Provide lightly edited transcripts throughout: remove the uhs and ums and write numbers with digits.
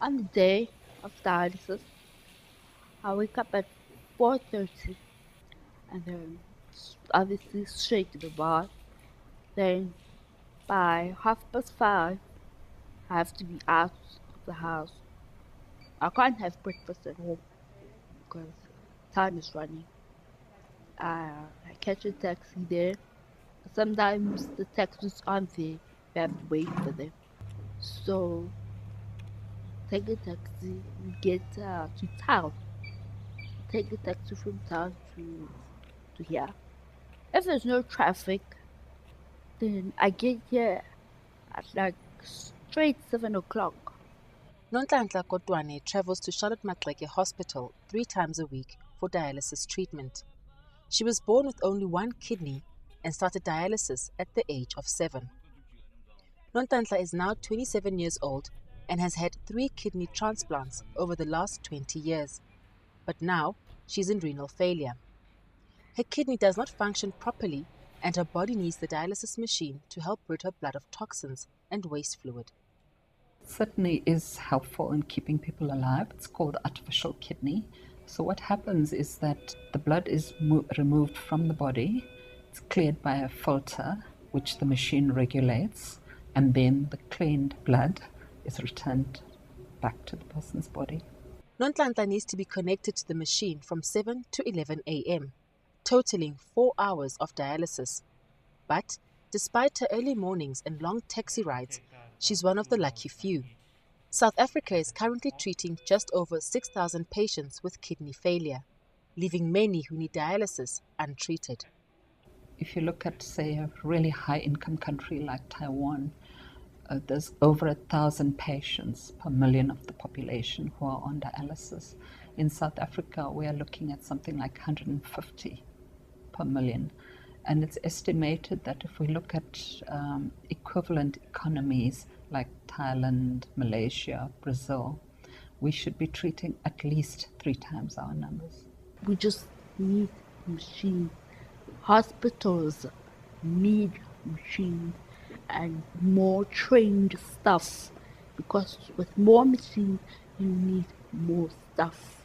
On the day of dialysis, I wake up at 4:30 and then obviously straight to the bar. Then by 5:30, I have to be out of the house. I can't have breakfast at home because time is running. I catch a taxi there. Sometimes the taxis aren't there. We have to wait for them. So take a taxi, we get to town. Take a taxi from town to here. If there's no traffic, then I get here at like straight 7 o'clock. Nonhlanhla Kotwane travels to Charlotte Maxeke Hospital 3 times a week for dialysis treatment. She was born with only one kidney and started dialysis at the age of 7. Nonhlanhla is now 27 years old and has had 3 kidney transplants over the last 20 years. But now she's in renal failure. Her kidney does not function properly and her body needs the dialysis machine to help rid her blood of toxins and waste fluid. Certainly is helpful in keeping people alive. It's called artificial kidney. So what happens is that the blood is removed from the body. It's cleared by a filter, which the machine regulates, and then the cleaned blood is returned back to the person's body. Nonhlanhla needs to be connected to the machine from 7 to 11 a.m., totaling 4 hours of dialysis. But despite her early mornings and long taxi rides, she's one of the lucky few. South Africa is currently treating just over 6,000 patients with kidney failure, leaving many who need dialysis untreated. If you look at, say, a really high-income country like Taiwan, there's over 1,000 patients per million of the population who are on dialysis. In South Africa, we are looking at something like 150 per million. And it's estimated that if we look at equivalent economies like Thailand, Malaysia, Brazil, we should be treating at least 3 times our numbers. We just need machines. Hospitals need machines and more trained staff, because with more machines you need more staff.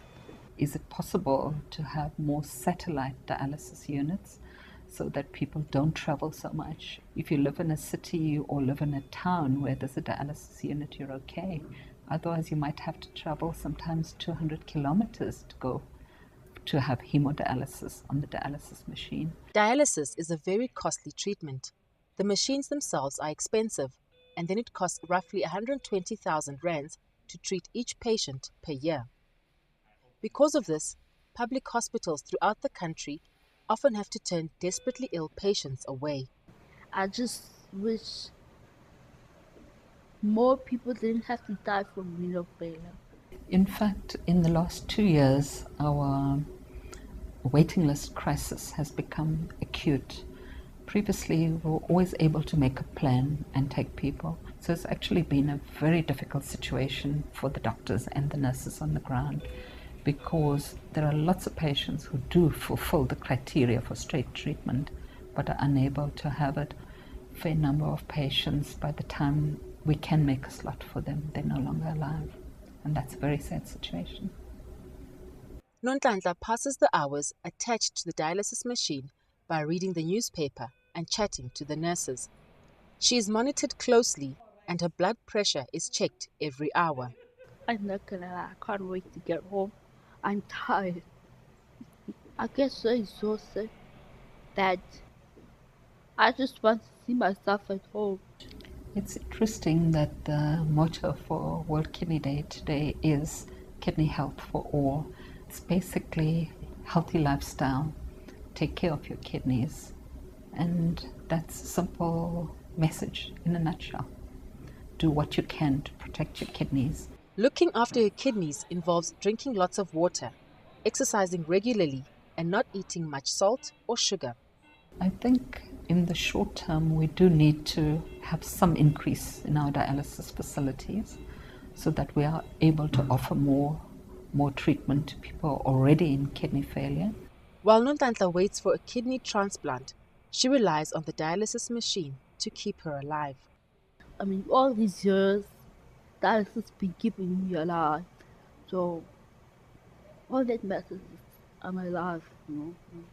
Is it possible to have more satellite dialysis units so that people don't travel so much? If you live in a city or live in a town where there's a dialysis unit, you're okay. Otherwise, you might have to travel sometimes 200 kilometers to go to have hemodialysis on the dialysis machine. Dialysis is a very costly treatment. The machines themselves are expensive, and then it costs roughly 120,000 rands to treat each patient per year. Because of this, public hospitals throughout the country often have to turn desperately ill patients away. I just wish more people didn't have to die from renal failure. In fact, in the last 2 years, our waiting list crisis has become acute. Previously, we were always able to make a plan and take people. So it's actually been a very difficult situation for the doctors and the nurses on the ground, because there are lots of patients who do fulfill the criteria for straight treatment but are unable to have it. A fair number of patients, by the time we can make a slot for them, they're no longer alive. And that's a very sad situation. Nonhlanhla passes the hours attached to the dialysis machine by reading the newspaper and chatting to the nurses. She is monitored closely and her blood pressure is checked every hour. I'm not gonna lie, I can't wait to get home. I'm tired. I get so exhausted that I just want to see myself at home. It's interesting that the motto for World Kidney Day today is kidney health for all. It's basically healthy lifestyle, take care of your kidneys, and that's a simple message in a nutshell. Do what you can to protect your kidneys. Looking after your kidneys involves drinking lots of water, exercising regularly, and not eating much salt or sugar. I think in the short term we do need to have some increase in our dialysis facilities so that we are able to offer more treatment to people already in kidney failure. While Nonhlanhla waits for a kidney transplant, she relies on the dialysis machine to keep her alive. I mean, all these years dialysis been keeping me alive. So all that matters is I'm alive, you know.